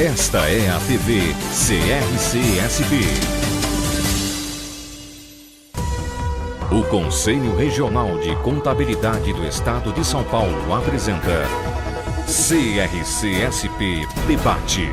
Esta é a TV CRC-SP. O Conselho Regional de Contabilidade do Estado de São Paulo apresenta CRC-SP Debate.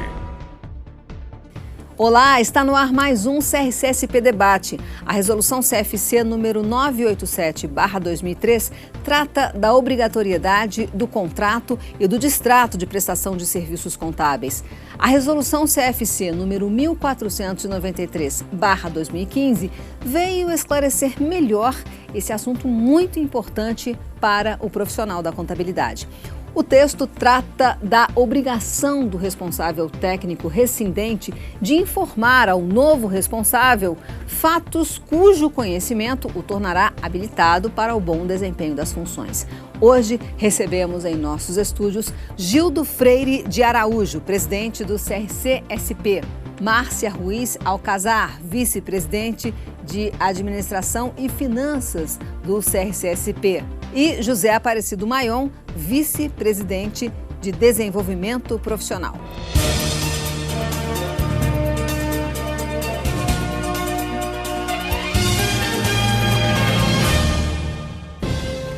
Olá, está no ar mais um CRC-SP Debate. A resolução CFC número 987/2003 trata da obrigatoriedade do contrato e do distrato de prestação de serviços contábeis. A resolução CFC número 1493/2015 veio esclarecer melhor esse assunto muito importante para o profissional da contabilidade. O texto trata da obrigação do responsável técnico rescindente de informar ao novo responsável fatos cujo conhecimento o tornará habilitado para o bom desempenho das funções. Hoje recebemos em nossos estúdios Gildo Freire de Araújo, presidente do CRC-SP, Márcia Ruiz Alcazar, vice-presidente de Administração e Finanças do CRC-SP, e José Aparecido Maion, vice-presidente de Desenvolvimento Profissional.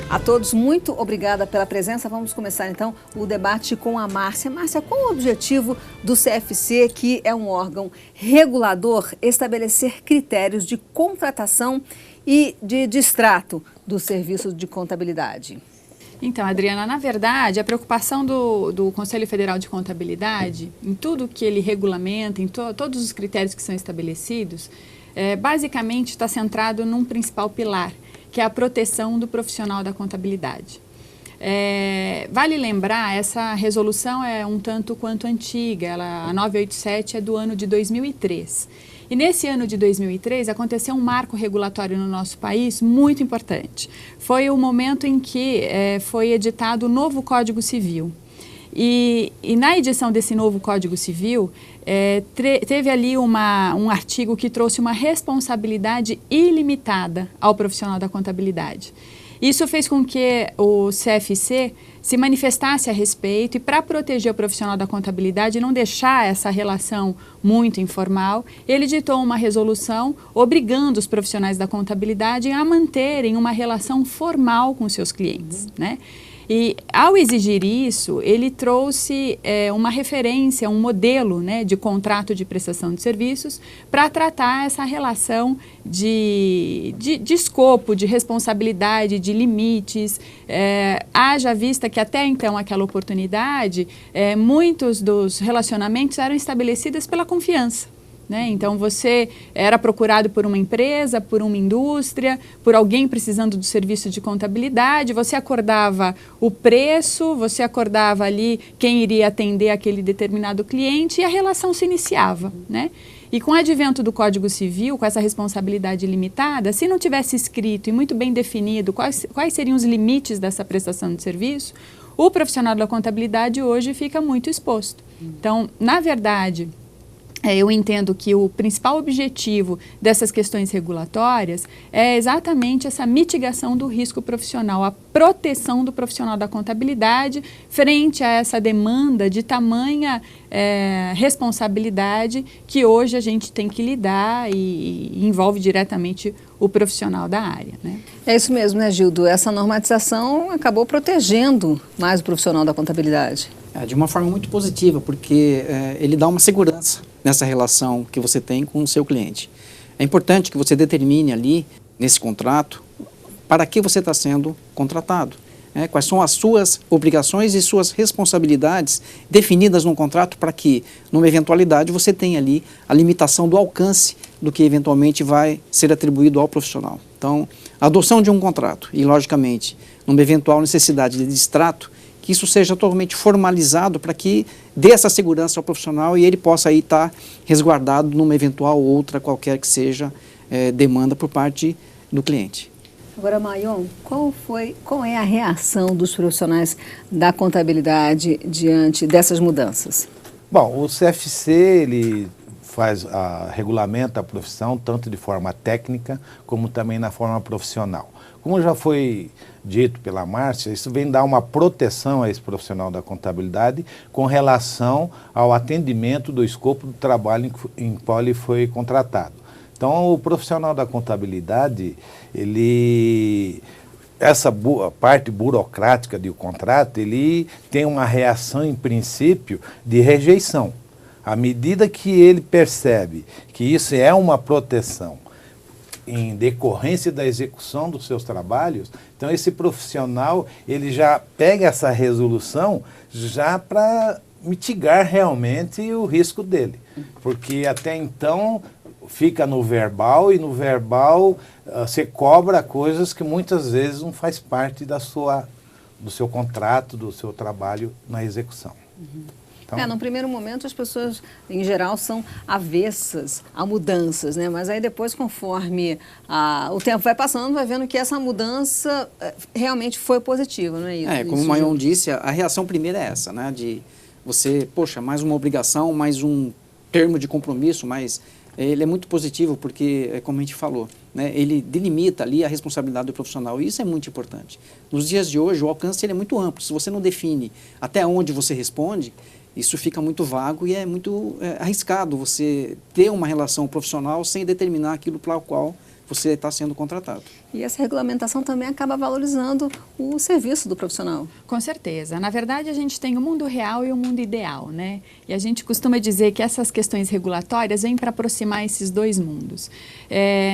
A todos, muito obrigada pela presença. Vamos começar então o debate com a Márcia. Márcia, qual o objetivo do CFC, que é um órgão regulador, estabelecer critérios de contratação e de distrato dos serviços de contabilidade? Então, Adriana, na verdade, a preocupação do Conselho Federal de Contabilidade, em tudo que ele regulamenta, em todos os critérios que são estabelecidos, basicamente está centrado num principal pilar, que é a proteção do profissional da contabilidade. Vale lembrar, essa resolução é um tanto quanto antiga, a 987 é do ano de 2003. E nesse ano de 2003 aconteceu um marco regulatório no nosso país muito importante. Foi o momento em que foi editado o novo Código Civil. E na edição desse novo Código Civil, teve ali um artigo que trouxe uma responsabilidade ilimitada ao profissional da contabilidade. Isso fez com que o CFC se manifestasse a respeito e, para proteger o profissional da contabilidade e não deixar essa relação muito informal, ele editou uma resolução obrigando os profissionais da contabilidade a manterem uma relação formal com seus clientes, né? E, ao exigir isso, ele trouxe uma referência, um modelo, né, de contrato de prestação de serviços para tratar essa relação de escopo, de responsabilidade, de limites. Haja vista que até então, aquela oportunidade, muitos dos relacionamentos eram estabelecidos pela confiança. Então, você era procurado por uma empresa, por uma indústria, por alguém precisando do serviço de contabilidade, você acordava o preço, você acordava ali quem iria atender aquele determinado cliente e a relação se iniciava, né? E com o advento do Código Civil, com essa responsabilidade limitada, se não tivesse escrito e muito bem definido quais seriam os limites dessa prestação de serviço, o profissional da contabilidade hoje fica muito exposto. Então, na verdade, eu entendo que o principal objetivo dessas questões regulatórias é exatamente essa mitigação do risco profissional, a proteção do profissional da contabilidade frente a essa demanda de tamanha responsabilidade que hoje a gente tem que lidar e envolve diretamente o profissional da área, né? É isso mesmo, né, Gildo? Essa normatização acabou protegendo mais o profissional da contabilidade. De uma forma muito positiva, porque ele dá uma segurança nessa relação que você tem com o seu cliente. É importante que você determine ali, nesse contrato, para que você está sendo contratado. Quais são as suas obrigações e suas responsabilidades definidas no contrato para que, numa eventualidade, você tenha ali a limitação do alcance do que eventualmente vai ser atribuído ao profissional. Então, a adoção de um contrato e, logicamente, numa eventual necessidade de distrato, que isso seja totalmente formalizado para que dê essa segurança ao profissional e ele possa aí estar resguardado numa eventual outra, qualquer que seja, demanda por parte do cliente. Agora, Maion, qual é a reação dos profissionais da contabilidade diante dessas mudanças? Bom, o CFC, ele regulamenta a profissão tanto de forma técnica como também na forma profissional. Como já foi dito pela Márcia, isso vem dar uma proteção a esse profissional da contabilidade com relação ao atendimento do escopo do trabalho em qual ele foi contratado. Então, o profissional da contabilidade, essa parte burocrática do contrato, ele tem uma reação, em princípio, de rejeição. À medida que ele percebe que isso é uma proteção em decorrência da execução dos seus trabalhos, então esse profissional ele já pega essa resolução já para mitigar realmente o risco dele. Porque até então fica no verbal e no verbal você cobra coisas que muitas vezes não faz parte do seu contrato, do seu trabalho na execução. Então, no primeiro momento as pessoas, em geral, são avessas a mudanças, né? Mas aí depois, conforme o tempo vai passando, vai vendo que essa mudança realmente foi positiva, não é isso? Como o Maion disse, a reação primeira é essa, né? De você, poxa, mais uma obrigação, mais um termo de compromisso, mas ele é muito positivo porque, como a gente falou, né? Ele delimita ali a responsabilidade do profissional e isso é muito importante. Nos dias de hoje, o alcance ele é muito amplo. Se você não define até onde você responde, isso fica muito vago e é muito arriscado você ter uma relação profissional sem determinar aquilo para o qual você está sendo contratado. E essa regulamentação também acaba valorizando o serviço do profissional. Com certeza. Na verdade, a gente tem o mundo real e o mundo ideal, né? E a gente costuma dizer que essas questões regulatórias vêm para aproximar esses dois mundos.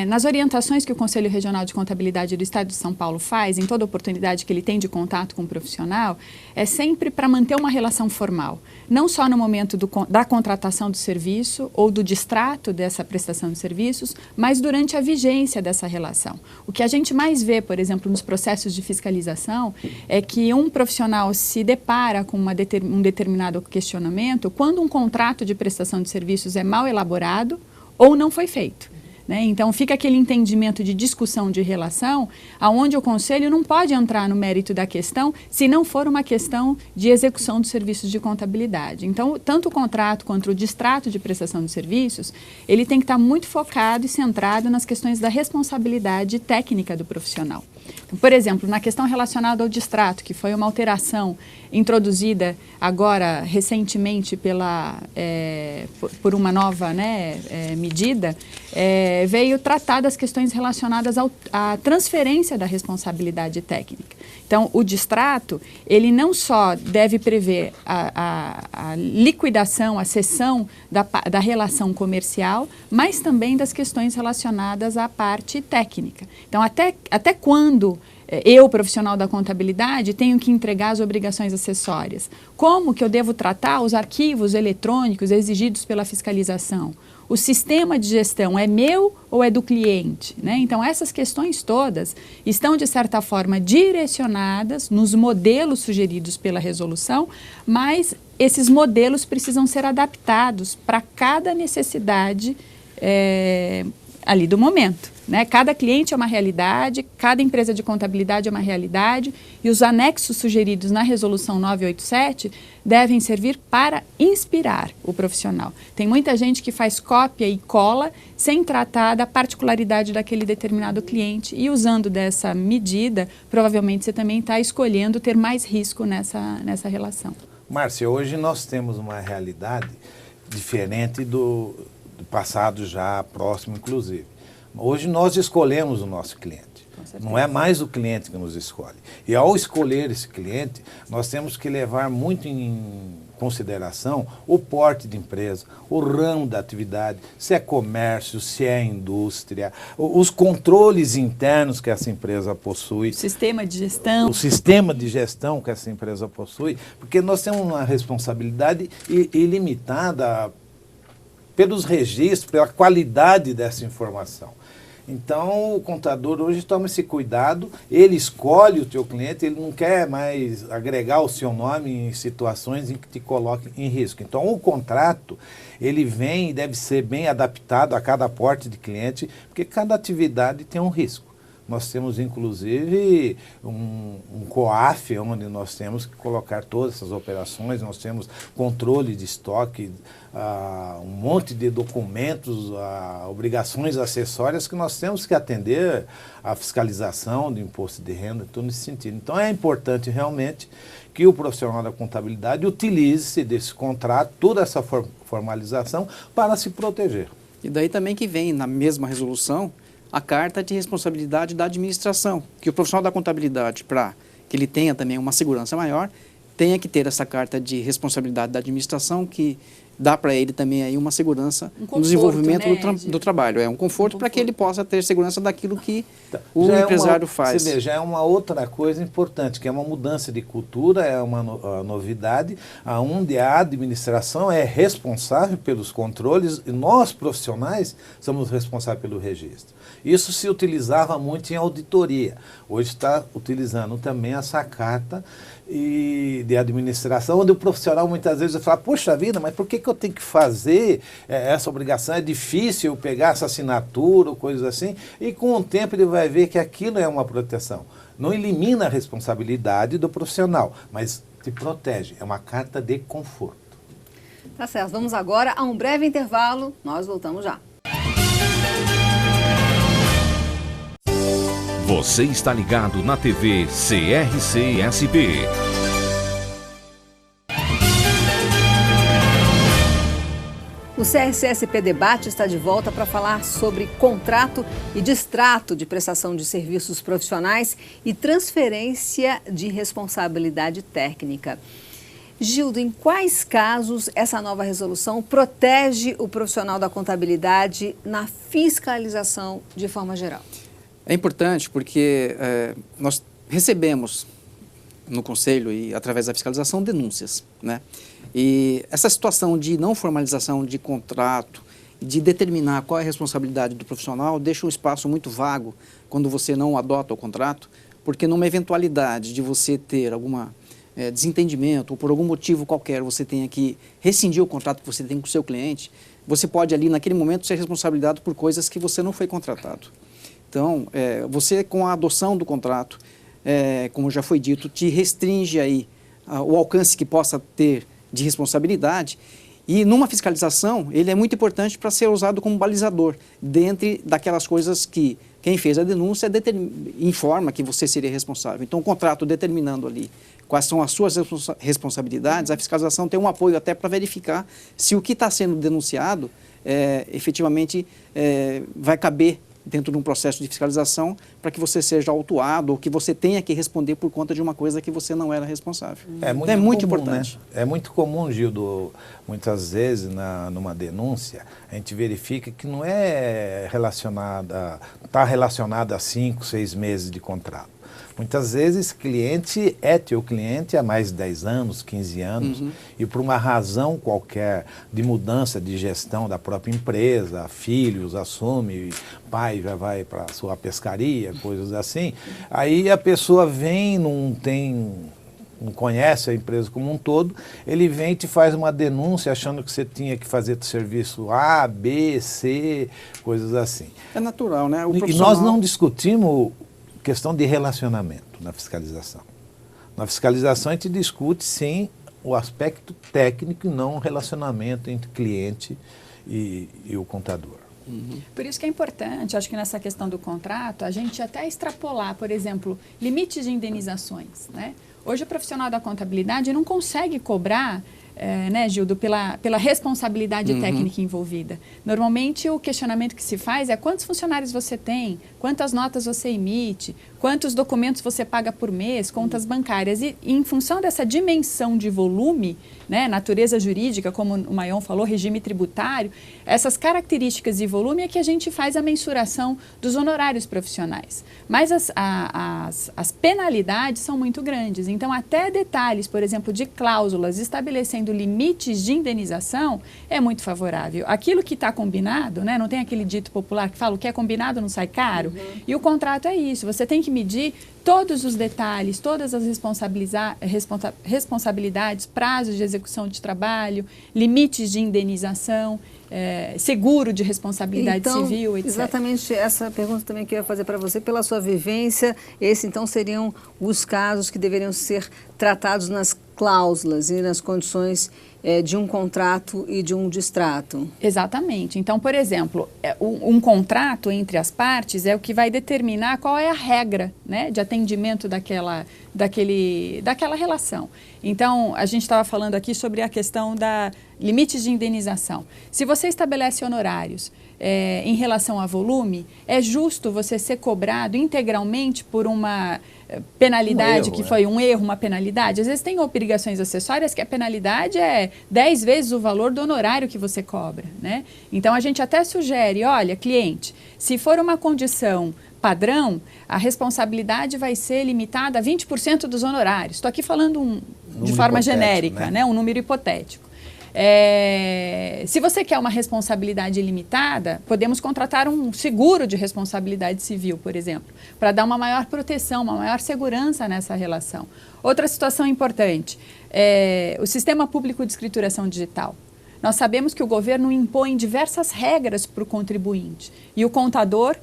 Nas orientações que o Conselho Regional de Contabilidade do Estado de São Paulo faz, em toda oportunidade que ele tem de contato com o profissional, é sempre para manter uma relação formal. Não só no momento da contratação do serviço ou do distrato dessa prestação de serviços, mas durante a vigência dessa relação. O que a gente mais vê, por exemplo, nos processos de fiscalização, é que um profissional se depara com um determinado questionamento quando um contrato de prestação de serviços é mal elaborado ou não foi feito. Né? Então, fica aquele entendimento de discussão de relação, onde o Conselho não pode entrar no mérito da questão se não for uma questão de execução dos serviços de contabilidade. Então, tanto o contrato quanto o distrato de prestação de serviços, ele tem que estar muito focado e centrado nas questões da responsabilidade técnica do profissional. Então, por exemplo, na questão relacionada ao distrato, que foi uma alteração introduzida agora recentemente por uma nova medida, veio tratar das questões relacionadas à transferência da responsabilidade técnica. Então, o distrato, ele não só deve prever a liquidação, a cessão da relação comercial, mas também das questões relacionadas à parte técnica. Então, até quando eu, profissional da contabilidade, tenho que entregar as obrigações acessórias? Como que eu devo tratar os arquivos eletrônicos exigidos pela fiscalização? O sistema de gestão é meu ou é do cliente? Né? Então, essas questões todas estão, de certa forma, direcionadas nos modelos sugeridos pela resolução, mas esses modelos precisam ser adaptados para cada necessidade ali do momento. Né? Cada cliente é uma realidade, cada empresa de contabilidade é uma realidade e os anexos sugeridos na Resolução 987 devem servir para inspirar o profissional. Tem muita gente que faz cópia e cola sem tratar da particularidade daquele determinado cliente e usando dessa medida, provavelmente você também está escolhendo ter mais risco nessa relação. Márcia, hoje nós temos uma realidade diferente do passado já próximo, inclusive. Hoje nós escolhemos o nosso cliente, não é mais o cliente que nos escolhe. E ao escolher esse cliente, nós temos que levar muito em consideração o porte de empresa, o ramo da atividade, se é comércio, se é indústria, os controles internos que essa empresa possui. O sistema de gestão. O sistema de gestão que essa empresa possui, porque nós temos uma responsabilidade ilimitada pelos registros, pela qualidade dessa informação. Então, o contador hoje toma esse cuidado, ele escolhe o teu cliente, ele não quer mais agregar o seu nome em situações em que te coloque em risco. Então, o contrato, ele vem e deve ser bem adaptado a cada porte de cliente, porque cada atividade tem um risco. Nós temos, inclusive, um COAF, onde nós temos que colocar todas essas operações, nós temos controle de estoque, um monte de documentos, obrigações acessórias que nós temos que atender à fiscalização do imposto de renda, tudo nesse sentido. Então, é importante realmente que o profissional da contabilidade utilize desse contrato, toda essa formalização, para se proteger. E daí também que vem, na mesma resolução, a carta de responsabilidade da administração, que o profissional da contabilidade, para que ele tenha também uma segurança maior, tenha que ter essa carta de responsabilidade da administração, que dá para ele também aí uma segurança no desenvolvimento, né, do trabalho. É um conforto para que ele possa ter segurança daquilo que o empresário faz. Você vê, já é uma outra coisa importante, que é uma mudança de cultura, é uma novidade, onde a administração é responsável pelos controles e nós, profissionais, somos responsáveis pelo registro. Isso se utilizava muito em auditoria. Hoje está utilizando também essa carta de administração, onde o profissional muitas vezes fala, poxa vida, mas por que eu tenho que fazer essa obrigação? É difícil eu pegar essa assinatura ou coisas assim, e com o tempo ele vai ver que aquilo é uma proteção. Não elimina a responsabilidade do profissional, mas te protege, é uma carta de conforto. Tá certo, vamos agora a um breve intervalo, nós voltamos já. Você está ligado na TV CRC-SP. O CRC-SP Debate está de volta para falar sobre contrato e distrato de prestação de serviços profissionais e transferência de responsabilidade técnica. Gildo, em quais casos essa nova resolução protege o profissional da contabilidade na fiscalização de forma geral? É importante porque nós recebemos no Conselho e através da fiscalização denúncias, né? E essa situação de não formalização de contrato, de determinar qual é a responsabilidade do profissional, deixa um espaço muito vago quando você não adota o contrato, porque numa eventualidade de você ter alguma desentendimento ou por algum motivo qualquer você tenha que rescindir o contrato que você tem com o seu cliente, você pode ali naquele momento ser responsabilizado por coisas que você não foi contratado. Então, você com a adoção do contrato, como já foi dito, te restringe aí o alcance que possa ter de responsabilidade, e numa fiscalização ele é muito importante para ser usado como balizador, dentre daquelas coisas que quem fez a denúncia informa que você seria responsável. Então, o contrato determinando ali quais são as suas responsabilidades, a fiscalização tem um apoio até para verificar se o que está sendo denunciado efetivamente vai caber dentro de um processo de fiscalização para que você seja autuado ou que você tenha que responder por conta de uma coisa que você não era responsável. É muito comum, importante. Né? É muito comum, Gildo, muitas vezes numa denúncia, a gente verifica que não é está relacionada a 5, 6 meses de contrato. Muitas vezes cliente é teu cliente há mais de 10 anos, 15 anos, e por uma razão qualquer de mudança de gestão da própria empresa, filhos assume, pai já vai para a sua pescaria, coisas assim, aí a pessoa vem, não conhece a empresa como um todo, ele vem e te faz uma denúncia achando que você tinha que fazer serviço A, B, C, coisas assim. É natural, né? E nós não discutimos questão de relacionamento na fiscalização. Na fiscalização a gente discute, sim, o aspecto técnico e não o relacionamento entre cliente e o contador. Por isso que é importante, acho que nessa questão do contrato, a gente até extrapolar, por exemplo, limites de indenizações, né? Hoje o profissional da contabilidade não consegue cobrar, né, Gildo, pela responsabilidade técnica envolvida. Normalmente o questionamento que se faz é quantos funcionários você tem, quantas notas você emite, quantos documentos você paga por mês, contas bancárias. E em função dessa dimensão de volume, né, natureza jurídica, como o Maion falou, regime tributário, essas características de volume é que a gente faz a mensuração dos honorários profissionais. Mas as penalidades são muito grandes. Então, até detalhes, por exemplo, de cláusulas estabelecendo limites de indenização é muito favorável. Aquilo que está combinado, né, não tem aquele dito popular que fala o que é combinado não sai caro? E o contrato é isso. Você tem que medir todos os detalhes, todas as responsabilidades, prazos de execução de trabalho, limites de indenização. seguro de responsabilidade então, civil, etc. Exatamente essa pergunta também que eu ia fazer para você, pela sua vivência, esses então seriam os casos que deveriam ser tratados nas cláusulas e nas condições de um contrato e de um distrato. Exatamente. Então, por exemplo, um contrato entre as partes é o que vai determinar qual é a regra, né, de atendimento daquela relação. Então, a gente estava falando aqui sobre a questão da limites de indenização. Se você estabelece honorários em relação a volume, é justo você ser cobrado integralmente por uma penalidade que foi um erro, uma penalidade. Às vezes tem obrigações acessórias que a penalidade é 10 vezes o valor do honorário que você cobra, né? Então a gente até sugere, olha, cliente, se for uma condição padrão, a responsabilidade vai ser limitada a 20% dos honorários. Estou aqui falando de forma genérica, né? Um número hipotético. Se você quer uma responsabilidade ilimitada, podemos contratar um seguro de responsabilidade civil, por exemplo, para dar uma maior proteção, uma maior segurança nessa relação. Outra situação importante, o sistema público de escrituração digital. Nós sabemos que o governo impõe diversas regras para o contribuinte e o contador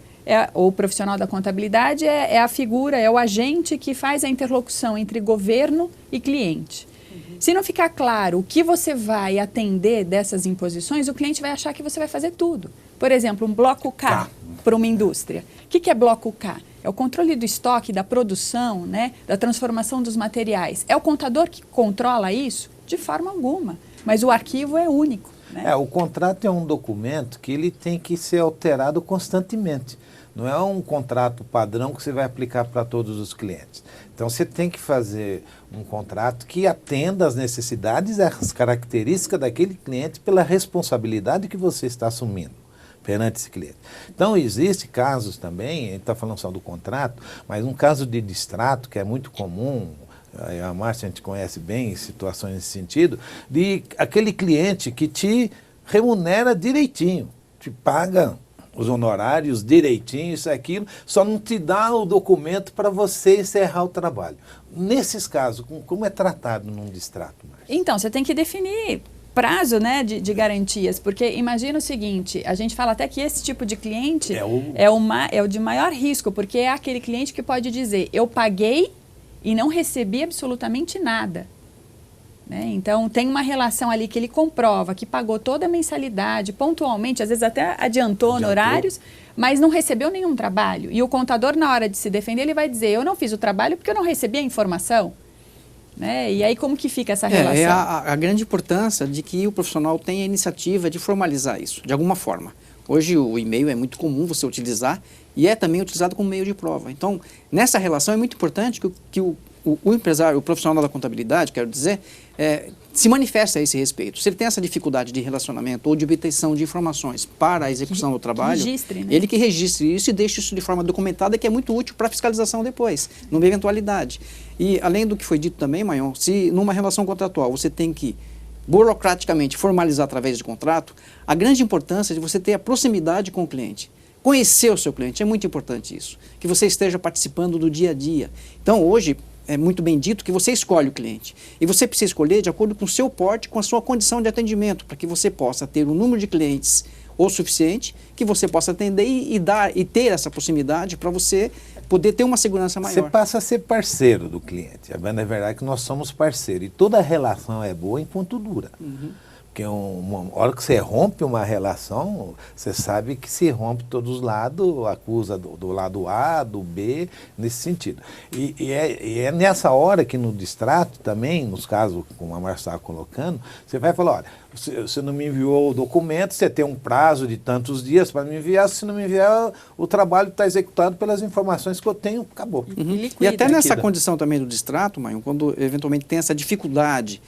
ou o profissional da contabilidade é a figura, é o agente que faz a interlocução entre governo e cliente. Se não ficar claro o que você vai atender dessas imposições, o cliente vai achar que você vai fazer tudo. Por exemplo, um bloco K para uma indústria. O que é bloco K? É o controle do estoque, da produção, né, da transformação dos materiais. É o contador que controla isso? De forma alguma. Mas o arquivo é único. Né? O contrato é um documento que ele tem que ser alterado constantemente. Não é um contrato padrão que você vai aplicar para todos os clientes. Então, você tem que fazer um contrato que atenda às necessidades e às características daquele cliente pela responsabilidade que você está assumindo perante esse cliente. Então, existem casos também, a gente está falando só do contrato, mas um caso de distrato, que é muito comum, a Márcia a gente conhece bem situações nesse sentido, de aquele cliente que te remunera direitinho, te paga os honorários direitinho, isso e aquilo, só não te dá o documento para você encerrar o trabalho. Nesses casos, como é tratado num distrato? Então, você tem que definir prazo, né, de garantias, porque imagina o seguinte, a gente fala até que esse tipo de cliente é o de maior risco, porque é aquele cliente que pode dizer, eu paguei e não recebi absolutamente nada. Né? Então, tem uma relação ali que ele comprova que pagou toda a mensalidade, pontualmente, às vezes até adiantou honorários, mas não recebeu nenhum trabalho. E o contador, na hora de se defender, ele vai dizer, eu não fiz o trabalho porque eu não recebi a informação. Né? E aí, como que fica essa relação? É a grande importância de que o profissional tenha a iniciativa de formalizar isso, de alguma forma. Hoje, o e-mail é muito comum você utilizar e é também utilizado como meio de prova. Então, nessa relação é muito importante que o empresário, o profissional da contabilidade, quero dizer, se manifesta a esse respeito. Se ele tem essa dificuldade de relacionamento ou de obtenção de informações para a execução do trabalho, ele que registre isso e deixe isso de forma documentada, que é muito útil para a fiscalização depois, numa eventualidade. E além do que foi dito também, Mayon, se numa relação contratual você tem que burocraticamente formalizar através de contrato, a grande importância de você ter a proximidade com o cliente. Conhecer o seu cliente, é muito importante isso. Que você esteja participando do dia a dia. Então, hoje, é muito bem dito que você escolhe o cliente. E você precisa escolher de acordo com o seu porte, com a sua condição de atendimento, para que você possa ter um número de clientes o suficiente, que você possa atender e ter essa proximidade para você poder ter uma segurança maior. Você passa a ser parceiro do cliente. A verdade é que nós somos parceiros. E toda relação é boa enquanto dura. Porque uma hora que você rompe uma relação, você sabe que se rompe todos os lados, acusa do lado A, do B, nesse sentido. E é nessa hora que no distrato também, nos casos como a Márcia estava colocando, você vai falar, olha, você não me enviou o documento, você tem um prazo de tantos dias para me enviar, se não me enviar, o trabalho está executado pelas informações que eu tenho, acabou. E até nessa condição também do distrato, Mayon, quando eventualmente tem essa dificuldade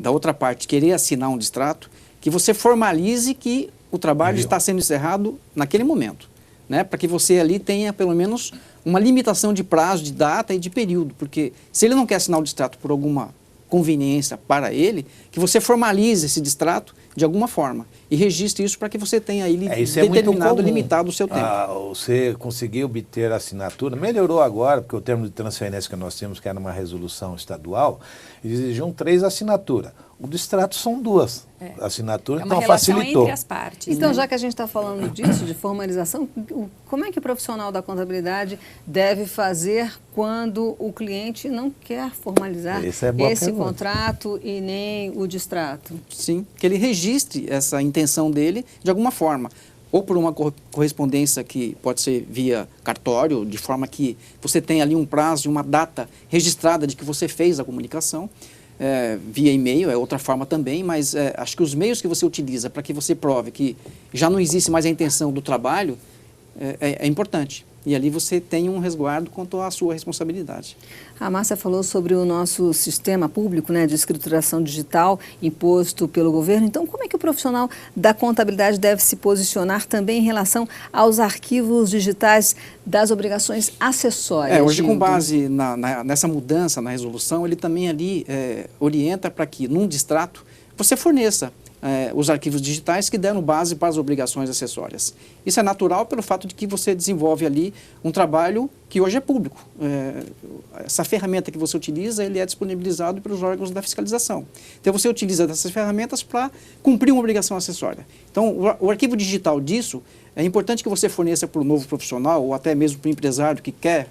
da outra parte querer assinar um distrato, que você formalize que o trabalho está sendo encerrado naquele momento, né? Para que você ali tenha pelo menos uma limitação de prazo, de data e de período, porque se ele não quer assinar o distrato por alguma conveniência para ele, que você formalize esse distrato de alguma forma, e registre isso para que você tenha aí isso é determinado, limitado o seu tempo. Você conseguir obter a assinatura, melhorou agora, porque o termo de transferência que nós temos, que era uma resolução estadual, exigiam 3 assinaturas. O do extrato são 2 assinaturas, então facilitou. Entre as partes, então, né? já que a gente está falando disso, de formalização, como é que o profissional da contabilidade deve fazer quando o cliente não quer formalizar esse contrato e nem o distrato? Sim, que ele registre essa intenção dele de alguma forma, ou por uma correspondência que pode ser via cartório, de forma que você tenha ali um prazo e uma data registrada de que você fez a comunicação, via e-mail, é outra forma também, mas acho que os meios que você utiliza para que você prove que já não existe mais a intenção do trabalho é importante. E ali você tem um resguardo quanto à sua responsabilidade. A Márcia falou sobre o nosso sistema público, né, de escrituração digital imposto pelo governo. Então, como é que o profissional da contabilidade deve se posicionar também em relação aos arquivos digitais das obrigações acessórias? Hoje, com base nessa mudança na resolução, ele também ali orienta para que, num distrato, você forneça os arquivos digitais que deram base para as obrigações acessórias. Isso é natural pelo fato de que você desenvolve ali um trabalho que hoje é público. Essa ferramenta que você utiliza, ele é disponibilizado pelos órgãos da fiscalização. Então, você utiliza dessas ferramentas para cumprir uma obrigação acessória. Então, o arquivo digital disso, é importante que você forneça para o novo profissional ou até mesmo para o empresário que quer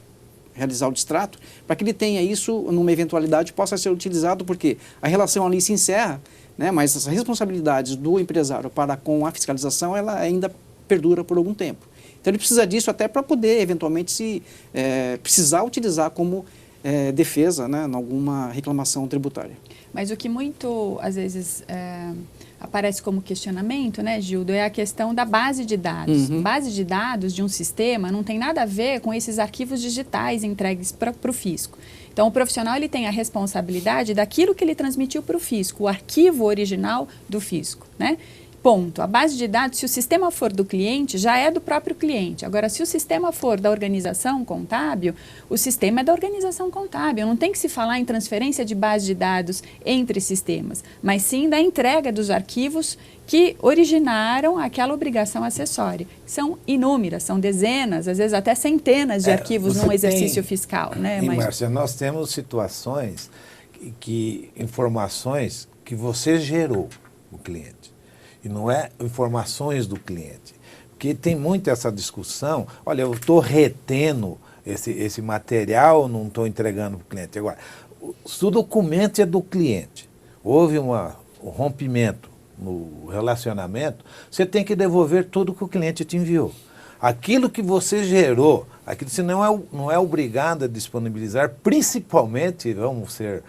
realizar o distrato, para que ele tenha isso numa eventualidade possa ser utilizado, porque a relação ali se encerra, né, mas as responsabilidades do empresário para com a fiscalização, ela ainda perdura por algum tempo. Então, ele precisa disso até para poder, eventualmente, se precisar utilizar como defesa, né, em alguma reclamação tributária. Mas o que muito, às vezes, aparece como questionamento, né, Gildo, é a questão da base de dados. Base de dados de um sistema não tem nada a ver com esses arquivos digitais entregues para o fisco. Então, o profissional ele tem a responsabilidade daquilo que ele transmitiu para o fisco, o arquivo original do fisco, né? Ponto. A base de dados, se o sistema for do cliente, já é do próprio cliente. Agora, se o sistema for da organização contábil, o sistema é da organização contábil. Não tem que se falar em transferência de base de dados entre sistemas, mas sim da entrega dos arquivos que originaram aquela obrigação acessória. São inúmeras, são dezenas, às vezes até centenas de arquivos num exercício fiscal, né? Mas, Márcia, nós temos situações informações que você gerou o cliente. E não é informações do cliente. Porque tem muito essa discussão, olha, eu estou retendo esse material, não estou entregando para o cliente. Agora, se o documento é do cliente, houve um rompimento no relacionamento, você tem que devolver tudo que o cliente te enviou. Aquilo que você gerou, aquilo você não é obrigado a disponibilizar, principalmente, vamos ser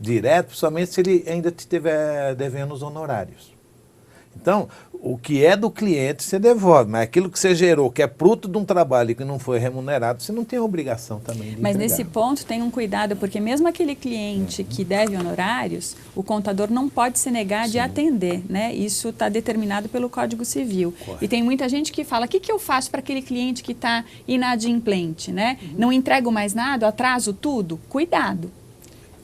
direto, somente se ele ainda te estiver devendo os honorários. Então, o que é do cliente, você devolve, mas aquilo que você gerou, que é fruto de um trabalho que não foi remunerado, você não tem a obrigação também de Mas entregar. nesse ponto tem um cuidado, porque mesmo aquele cliente que deve honorários, o contador não pode se negar de atender, né? Isso está determinado pelo Código Civil. Correto. E tem muita gente que fala, o que eu faço para aquele cliente que está inadimplente, né? Não entrego mais nada, atraso tudo? Cuidado.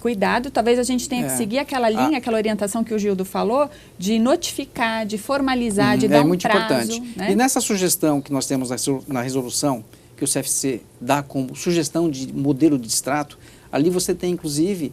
Cuidado, talvez a gente tenha que seguir aquela linha, aquela orientação que o Gildo falou, de notificar, de formalizar, de dar um prazo. É muito importante. Né? E nessa sugestão que nós temos na resolução, que o CFC dá como sugestão de modelo de distrato, ali você tem, inclusive,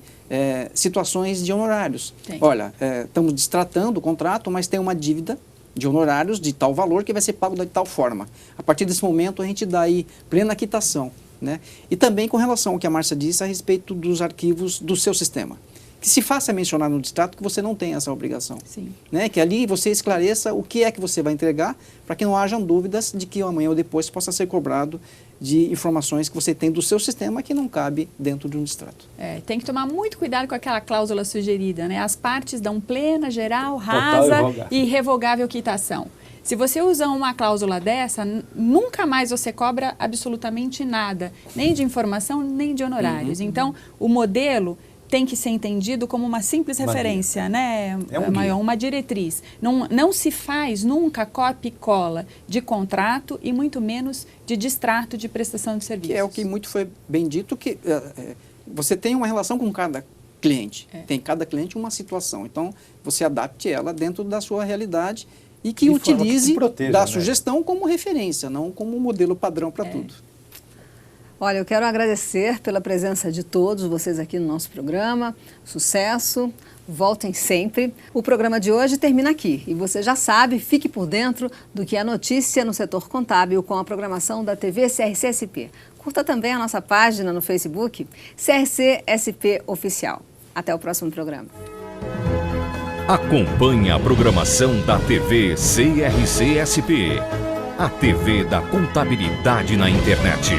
situações de honorários. Tem. Olha, estamos distratando o contrato, mas tem uma dívida de honorários de tal valor que vai ser pago de tal forma. A partir desse momento, a gente dá aí plena quitação. Né? E também com relação ao que a Márcia disse a respeito dos arquivos do seu sistema. Que se faça mencionar no distrato que você não tem essa obrigação. Sim. Né? Que ali você esclareça o que é que você vai entregar para que não hajam dúvidas de que amanhã ou depois possa ser cobrado de informações que você tem do seu sistema que não cabe dentro de um distrato. Tem que tomar muito cuidado com aquela cláusula sugerida, né? As partes dão plena, geral, rasa e irrevogável quitação. Se você usa uma cláusula dessa, nunca mais você cobra absolutamente nada, nem de informação, nem de honorários. Então, o modelo tem que ser entendido como uma simples referência, né, uma diretriz. Não se faz nunca cópia e cola de contrato e muito menos de distrato de prestação de serviços. Que é o que muito foi bem dito, que você tem uma relação com cada cliente. Tem cada cliente uma situação. Então, você adapte ela dentro da sua realidade e que utilize da sugestão como referência, não como modelo padrão para tudo. Olha, eu quero agradecer pela presença de todos vocês aqui no nosso programa. Sucesso, voltem sempre. O programa de hoje termina aqui e você já sabe, fique por dentro do que é notícia no setor contábil com a programação da TV CRC-SP. Curta também a nossa página no Facebook, CRC-SP Oficial. Até o próximo programa. Acompanhe a programação da TV CRC-SP, a TV da contabilidade na internet.